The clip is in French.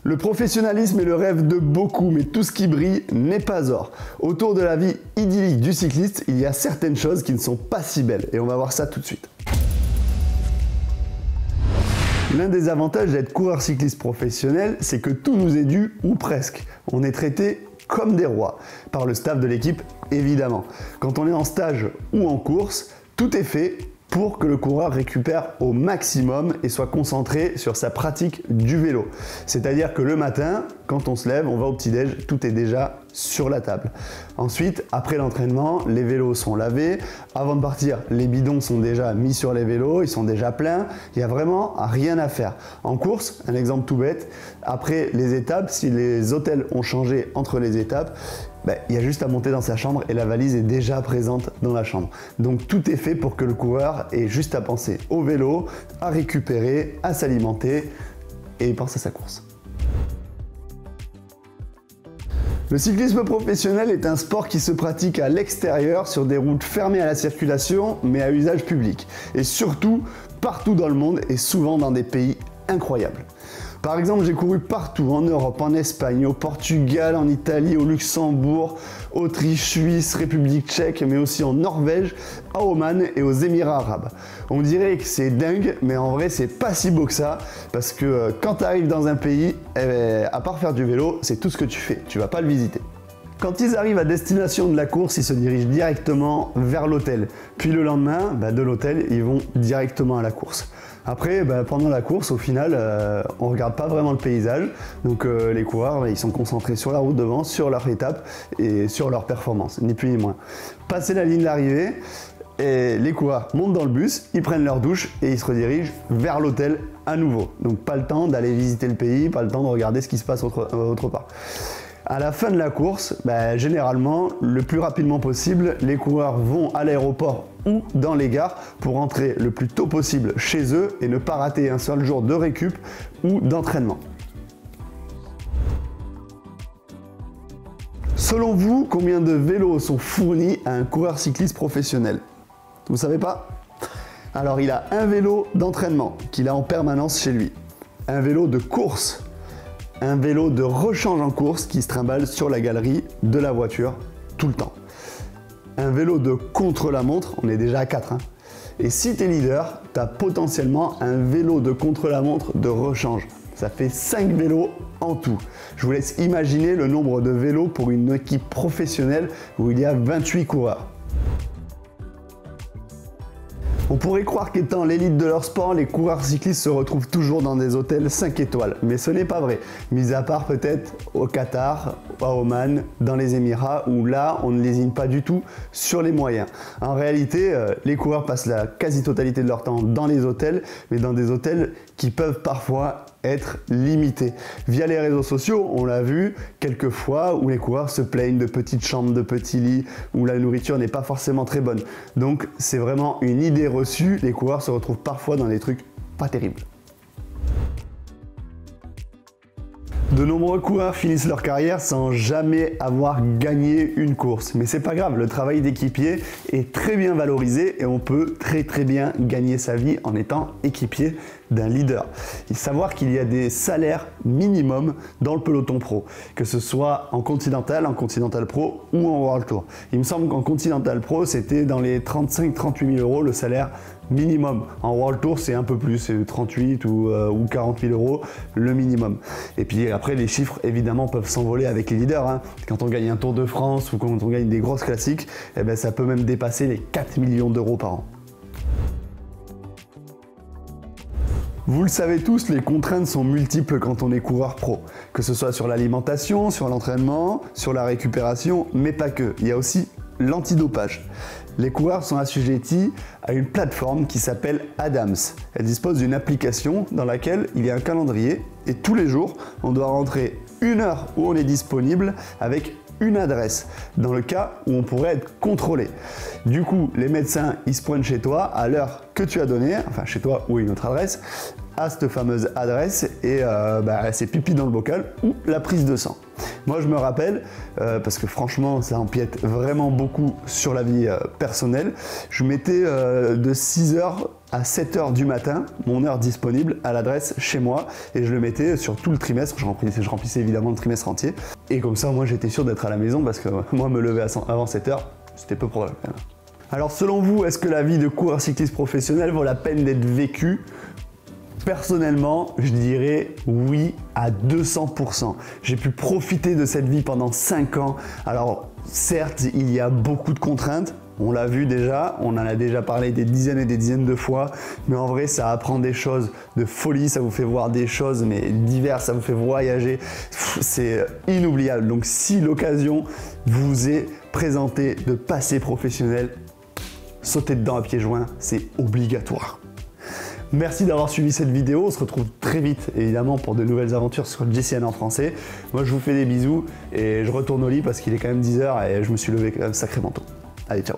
Le professionnalisme est le rêve de beaucoup, mais tout ce qui brille n'est pas or. Autour de la vie idyllique du cycliste, il y a certaines choses qui ne sont pas si belles, et on va voir ça tout de suite. L'un des avantages d'être coureur cycliste professionnel, c'est que tout nous est dû, ou presque. On est traité comme des rois, par le staff de l'équipe évidemment. Quand on est en stage ou en course, tout est fait pour que le coureur récupère au maximum et soit concentré sur sa pratique du vélo. C'est-à-dire que le matin, quand on se lève, on va au petit-déj, tout est déjà sur la table. Ensuite, après l'entraînement, les vélos sont lavés. Avant de partir, les bidons sont déjà mis sur les vélos, ils sont déjà pleins. Il n'y a vraiment rien à faire. En course, un exemple tout bête, après les étapes, si les hôtels ont changé entre les étapes, il y a juste à monter dans sa chambre et la valise est déjà présente dans la chambre. Donc tout est fait pour que le coureur ait juste à penser au vélo, à récupérer, à s'alimenter et il pense à sa course. Le cyclisme professionnel est un sport qui se pratique à l'extérieur sur des routes fermées à la circulation mais à usage public et surtout partout dans le monde et souvent dans des pays incroyables. Par exemple, j'ai couru partout en Europe, en Espagne, au Portugal, en Italie, au Luxembourg, Autriche, Suisse, République tchèque, mais aussi en Norvège, à Oman et aux Émirats arabes. On dirait que c'est dingue, mais en vrai, c'est pas si beau que ça, parce que quand tu arrives dans un pays, à part faire du vélo, c'est tout ce que tu fais, tu vas pas le visiter. Quand ils arrivent à destination de la course, ils se dirigent directement vers l'hôtel. Puis le lendemain, de l'hôtel, ils vont directement à la course. Après, pendant la course, au final, on ne regarde pas vraiment le paysage. Donc les coureurs, ils sont concentrés sur la route devant, sur leur étape et sur leur performance, ni plus ni moins. Passer la ligne d'arrivée, et les coureurs montent dans le bus, ils prennent leur douche et ils se redirigent vers l'hôtel à nouveau. Donc pas le temps d'aller visiter le pays, pas le temps de regarder ce qui se passe autre part. À la fin de la course, généralement, le plus rapidement possible, les coureurs vont à l'aéroport ou dans les gares pour rentrer le plus tôt possible chez eux et ne pas rater un seul jour de récup ou d'entraînement. Selon vous, combien de vélos sont fournis à un coureur cycliste professionnel? Vous savez pas? Alors il a un vélo d'entraînement qu'il a en permanence chez lui, un vélo de course, un vélo de rechange en course qui se trimballe sur la galerie de la voiture tout le temps. Un vélo de contre-la-montre, on est déjà à 4. Et si tu es leader, tu as potentiellement un vélo de contre-la-montre de rechange. Ça fait 5 vélos en tout. Je vous laisse imaginer le nombre de vélos pour une équipe professionnelle où il y a 28 coureurs. On pourrait croire qu'étant l'élite de leur sport, les coureurs cyclistes se retrouvent toujours dans des hôtels 5 étoiles, mais ce n'est pas vrai, mis à part peut-être au Qatar, à Oman, dans les Émirats, où là on ne lésine pas du tout sur les moyens. En réalité, les coureurs passent la quasi-totalité de leur temps dans les hôtels, mais dans des hôtels qui peuvent parfois être limités. Via les réseaux sociaux, on l'a vu quelques fois où les coureurs se plaignent de petites chambres, de petits lits, où la nourriture n'est pas forcément très bonne. Donc c'est vraiment une idée reçue, les coureurs se retrouvent parfois dans des trucs pas terribles. De nombreux coureurs finissent leur carrière sans jamais avoir gagné une course. Mais c'est pas grave, le travail d'équipier est très bien valorisé et on peut très bien gagner sa vie en étant équipier d'un leader. Il faut savoir qu'il y a des salaires minimums dans le peloton pro, que ce soit en Continental Pro ou en World Tour. Il me semble qu'en Continental Pro, c'était dans les 35-38 000 euros le salaire minimum. En World Tour, c'est un peu plus, c'est 38 ou 40 000 euros le minimum. Et puis après, les chiffres, évidemment, peuvent s'envoler avec les leaders. Quand on gagne un Tour de France ou quand on gagne des grosses classiques, ça peut même dépasser les 4 millions d'euros par an. Vous le savez tous, les contraintes sont multiples quand on est coureur pro, que ce soit sur l'alimentation, sur l'entraînement, sur la récupération, mais pas que. Il y a aussi l'antidopage. Les coureurs sont assujettis à une plateforme qui s'appelle Adams. Elle dispose d'une application dans laquelle il y a un calendrier et tous les jours, on doit rentrer une heure où on est disponible avec une adresse, dans le cas où on pourrait être contrôlé. Du coup, les médecins, ils se pointent chez toi à l'heure que tu as donnée, enfin chez toi ou une autre adresse, à cette fameuse adresse et c'est pipi dans le bocal ou la prise de sang. Moi je me rappelle, parce que franchement ça empiète vraiment beaucoup sur la vie personnelle, je mettais de 6h à 7h du matin mon heure disponible à l'adresse chez moi et je le mettais sur tout le trimestre, je remplissais évidemment le trimestre entier et comme ça moi j'étais sûr d'être à la maison parce que moi me lever avant 7h c'était peu probable. Alors selon vous, est-ce que la vie de coureur cycliste professionnel vaut la peine d'être vécue ? Personnellement, je dirais oui à 200%. J'ai pu profiter de cette vie pendant 5 ans. Alors certes, il y a beaucoup de contraintes. On l'a vu déjà, on en a déjà parlé des dizaines et des dizaines de fois, mais en vrai ça apprend des choses de folie, ça vous fait voir des choses mais diverses, ça vous fait voyager, c'est inoubliable. Donc si l'occasion vous est présentée de passer professionnel, sautez dedans à pieds joints, c'est obligatoire. Merci d'avoir suivi cette vidéo, on se retrouve très vite évidemment pour de nouvelles aventures sur le JCN en français. Moi je vous fais des bisous et je retourne au lit parce qu'il est quand même 10h et je me suis levé quand même sacrément tôt. Allez, ciao.